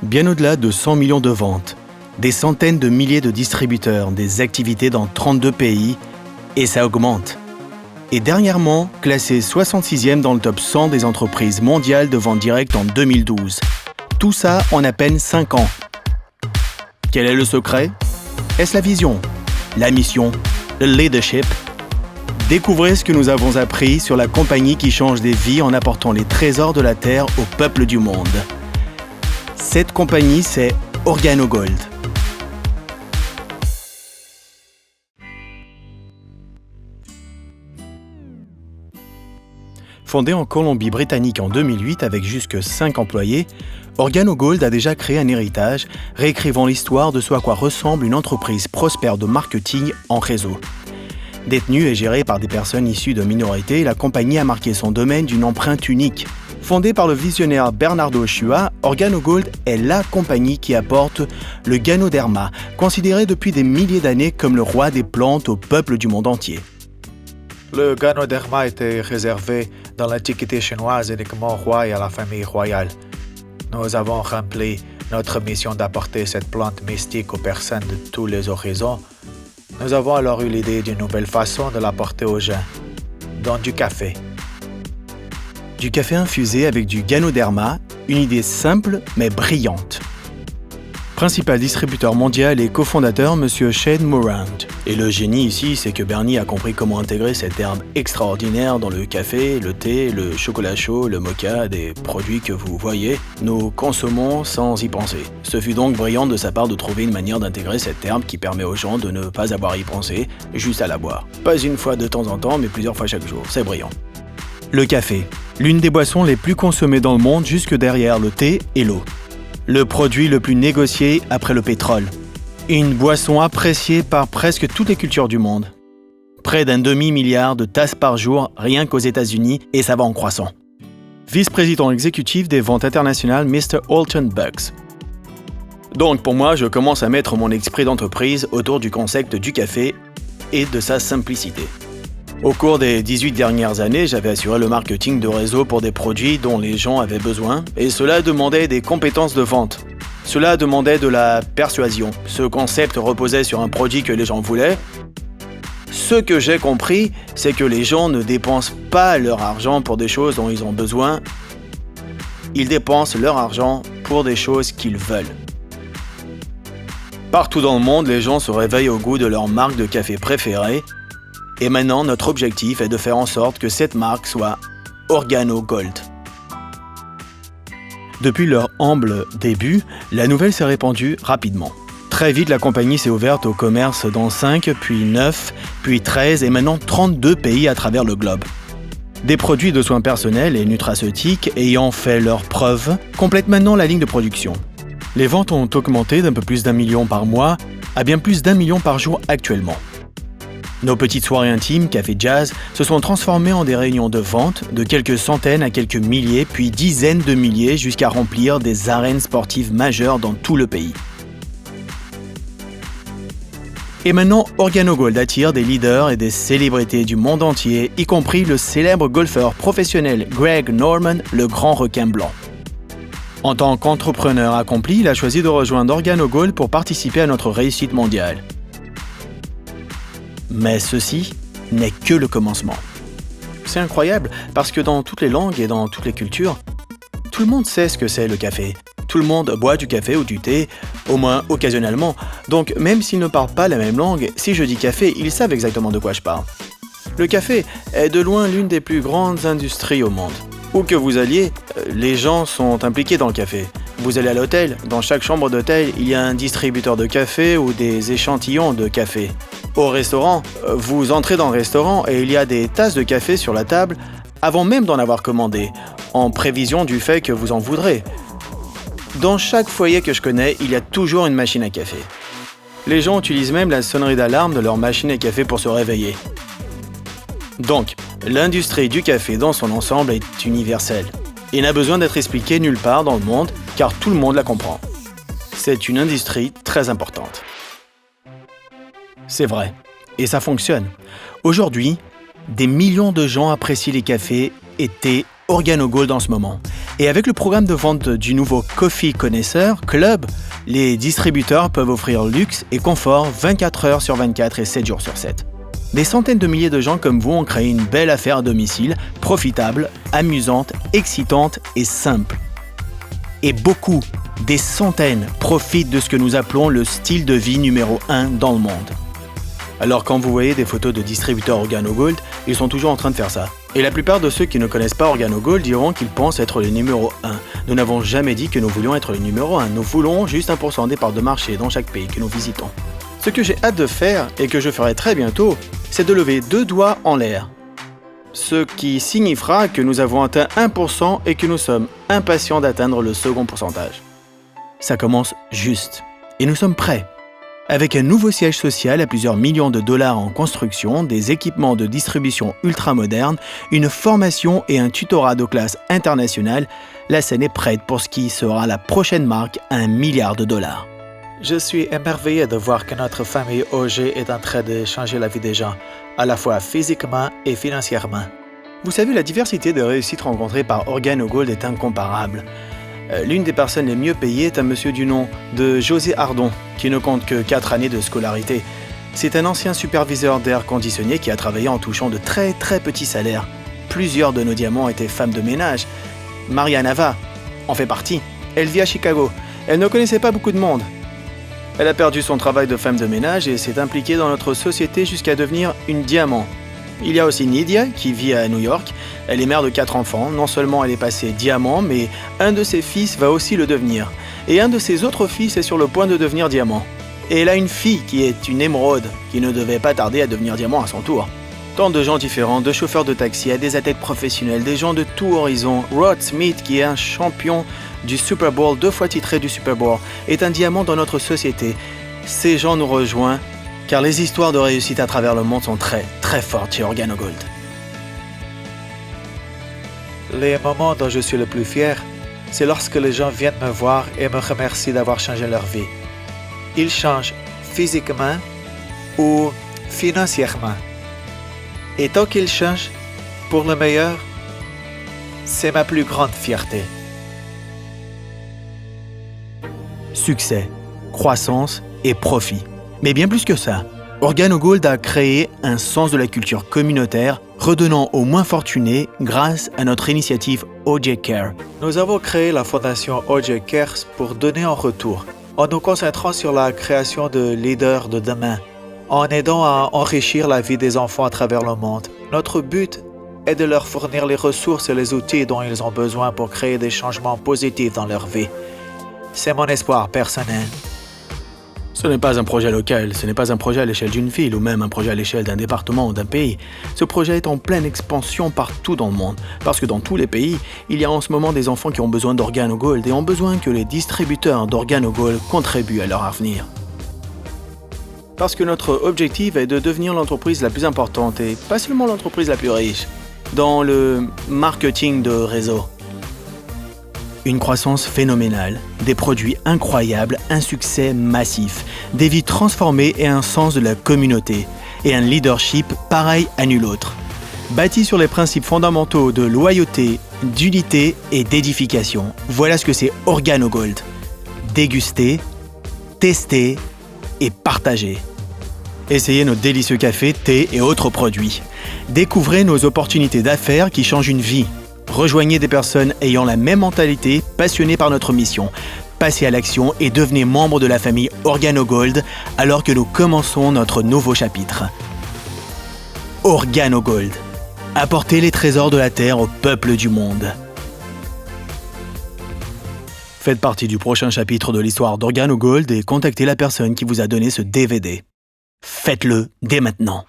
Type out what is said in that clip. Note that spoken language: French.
Bien au-delà de 100 millions de ventes, des centaines de milliers de distributeurs, des activités dans 32 pays, et ça augmente. Et dernièrement, classé 66e dans le top 100 des entreprises mondiales de vente directe en 2012. Tout ça en à peine 5 ans. Quel est le secret? Est-ce la vision, la mission, le leadership? Découvrez ce que nous avons appris sur la compagnie qui change des vies en apportant les trésors de la terre au peuple du monde. Cette compagnie, c'est OrganoGold. Fondée en Colombie-Britannique en 2008 avec jusque 5 employés, OrganoGold a déjà créé un héritage, réécrivant l'histoire de ce à quoi ressemble une entreprise prospère de marketing en réseau. Détenue et gérée par des personnes issues de minorités, la compagnie a marqué son domaine d'une empreinte unique. Fondée par le visionnaire Bernardo Chua, OrganoGold est la compagnie qui apporte le Ganoderma, considéré depuis des milliers d'années comme le roi des plantes au peuple du monde entier. Le Ganoderma était réservé dans l'Antiquité chinoise uniquement au roi et à la famille royale. Nous avons rempli notre mission d'apporter cette plante mystique aux personnes de tous les horizons. Nous avons alors eu l'idée d'une nouvelle façon de l'apporter aux gens, dans du café. Du café infusé avec du Ganoderma, une idée simple mais brillante. Principal distributeur mondial et cofondateur, M. Shane Morand. Et le génie ici, c'est que Bernie a compris comment intégrer cette herbe extraordinaire dans le café, le thé, le chocolat chaud, le mocha, des produits que vous voyez, nous consommons sans y penser. Ce fut donc brillant de sa part de trouver une manière d'intégrer cette herbe qui permet aux gens de ne pas avoir à y penser, juste à la boire. Pas une fois de temps en temps, mais plusieurs fois chaque jour. C'est brillant. Le café, l'une des boissons les plus consommées dans le monde jusque derrière le thé et l'eau. Le produit le plus négocié après le pétrole. Une boisson appréciée par presque toutes les cultures du monde. Près d'un demi-milliard de tasses par jour rien qu'aux États-Unis et ça va en croissant. Vice-président exécutif des ventes internationales, Mr. Alton Bucks. Donc pour moi, je commence à mettre mon esprit d'entreprise autour du concept du café et de sa simplicité. Au cours des 18 dernières années, j'avais assuré le marketing de réseau pour des produits dont les gens avaient besoin et cela demandait des compétences de vente. Cela demandait de la persuasion. Ce concept reposait sur un produit que les gens voulaient. Ce que j'ai compris, c'est que les gens ne dépensent pas leur argent pour des choses dont ils ont besoin. Ils dépensent leur argent pour des choses qu'ils veulent. Partout dans le monde, les gens se réveillent au goût de leur marque de café préférée. Et maintenant, notre objectif est de faire en sorte que cette marque soit OrganoGold. Depuis leur humble début, la nouvelle s'est répandue rapidement. Très vite, la compagnie s'est ouverte au commerce dans 5, puis 9, puis 13 et maintenant 32 pays à travers le globe. Des produits de soins personnels et nutraceutiques ayant fait leurs preuves complètent maintenant la ligne de production. Les ventes ont augmenté d'un peu plus d'1 million par mois à bien plus d'1 million par jour actuellement. Nos petites soirées intimes, café jazz, se sont transformées en des réunions de vente de quelques centaines à quelques milliers, puis dizaines de milliers jusqu'à remplir des arènes sportives majeures dans tout le pays. Et maintenant, OrganoGold attire des leaders et des célébrités du monde entier, y compris le célèbre golfeur professionnel Greg Norman, le grand requin blanc. En tant qu'entrepreneur accompli, il a choisi de rejoindre OrganoGold pour participer à notre réussite mondiale. Mais ceci n'est que le commencement. C'est incroyable parce que dans toutes les langues et dans toutes les cultures, tout le monde sait ce que c'est le café. Tout le monde boit du café ou du thé, au moins occasionnellement. Donc même s'ils ne parlent pas la même langue, si je dis café, ils savent exactement de quoi je parle. Le café est de loin l'une des plus grandes industries au monde. Où que vous alliez, les gens sont impliqués dans le café. Vous allez à l'hôtel, dans chaque chambre d'hôtel, il y a un distributeur de café ou des échantillons de café. Au restaurant, vous entrez dans le restaurant et il y a des tasses de café sur la table avant même d'en avoir commandé, en prévision du fait que vous en voudrez. Dans chaque foyer que je connais, il y a toujours une machine à café. Les gens utilisent même la sonnerie d'alarme de leur machine à café pour se réveiller. Donc, l'industrie du café dans son ensemble est universelle. Il n'a besoin d'être expliqué nulle part dans le monde, car tout le monde la comprend. C'est une industrie très importante. C'est vrai, et ça fonctionne. Aujourd'hui, des millions de gens apprécient les cafés et thés OrganoGold en ce moment. Et avec le programme de vente du nouveau Coffee Connaisseur Club, les distributeurs peuvent offrir luxe et confort 24 heures sur 24 et 7 jours sur 7. Des centaines de milliers de gens comme vous ont créé une belle affaire à domicile, profitable, amusante, excitante et simple. Et beaucoup, des centaines, profitent de ce que nous appelons le style de vie numéro 1 dans le monde. Alors quand vous voyez des photos de distributeurs OrganoGold, ils sont toujours en train de faire ça. Et la plupart de ceux qui ne connaissent pas OrganoGold diront qu'ils pensent être les numéro 1. Nous n'avons jamais dit que nous voulions être les numéro 1. Nous voulons juste 1% des parts de marché dans chaque pays que nous visitons. Ce que j'ai hâte de faire, et que je ferai très bientôt, c'est de lever 2 doigts en l'air. Ce qui signifiera que nous avons atteint 1% et que nous sommes impatients d'atteindre le second pourcentage. Ça commence juste. Et nous sommes prêts. Avec un nouveau siège social à plusieurs millions de dollars en construction, des équipements de distribution ultra-modernes, une formation et un tutorat de classe internationale, la scène est prête pour ce qui sera la prochaine marque à $1 milliard. Je suis émerveillé de voir que notre famille OG est en train de changer la vie des gens, à la fois physiquement et financièrement. Vous savez, la diversité de réussites rencontrées par OrganoGold est incomparable. L'une des personnes les mieux payées est un monsieur du nom de José Ardon, qui ne compte que 4 années de scolarité. C'est un ancien superviseur d'air conditionné qui a travaillé en touchant de très très petits salaires. Plusieurs de nos diamants étaient femmes de ménage. Maria Nava en fait partie. Elle vit à Chicago. Elle ne connaissait pas beaucoup de monde. Elle a perdu son travail de femme de ménage et s'est impliquée dans notre société jusqu'à devenir une diamant. Il y a aussi Nydia qui vit à New York. Elle est mère de 4 enfants. Non seulement elle est passée diamant, mais un de ses fils va aussi le devenir. Et un de ses autres fils est sur le point de devenir diamant. Et elle a une fille qui est une émeraude, qui ne devait pas tarder à devenir diamant à son tour. Tant de gens différents, de chauffeurs de taxi à des athlètes professionnels, des gens de tout horizon. Rod Smith, qui est un champion du Super Bowl, 2 fois titré du Super Bowl, est un diamant dans notre société. Ces gens nous rejoignent, car les histoires de réussite à travers le monde sont très, très fortes chez OrganoGold. Les moments dont je suis le plus fier, c'est lorsque les gens viennent me voir et me remercient d'avoir changé leur vie. Ils changent physiquement ou financièrement. Et tant qu'ils changent pour le meilleur, c'est ma plus grande fierté. Succès, croissance et profit. Mais bien plus que ça, OrganoGold a créé un sens de la culture communautaire, redonnant aux moins fortunés grâce à notre initiative OJ Care. Nous avons créé la fondation OJ Cares pour donner en retour, en nous concentrant sur la création de leaders de demain, en aidant à enrichir la vie des enfants à travers le monde. Notre but est de leur fournir les ressources et les outils dont ils ont besoin pour créer des changements positifs dans leur vie. C'est mon espoir personnel. Ce n'est pas un projet local, ce n'est pas un projet à l'échelle d'une ville ou même un projet à l'échelle d'un département ou d'un pays. Ce projet est en pleine expansion partout dans le monde, parce que dans tous les pays, il y a en ce moment des enfants qui ont besoin d'OrganoGold et ont besoin que les distributeurs d'OrganoGold contribuent à leur avenir. Parce que notre objectif est de devenir l'entreprise la plus importante et pas seulement l'entreprise la plus riche, dans le marketing de réseau. Une croissance phénoménale, des produits incroyables, un succès massif, des vies transformées et un sens de la communauté, et un leadership pareil à nul autre. Bâti sur les principes fondamentaux de loyauté, d'unité et d'édification. Voilà ce que c'est OrganoGold. Déguster, tester et partager. Essayez nos délicieux cafés, thés et autres produits. Découvrez nos opportunités d'affaires qui changent une vie. Rejoignez des personnes ayant la même mentalité, passionnées par notre mission. Passez à l'action et devenez membre de la famille OrganoGold alors que nous commençons notre nouveau chapitre. OrganoGold. Apportez les trésors de la terre au peuple du monde. Faites partie du prochain chapitre de l'histoire d'OrganoGold et contactez la personne qui vous a donné ce DVD. Faites-le dès maintenant.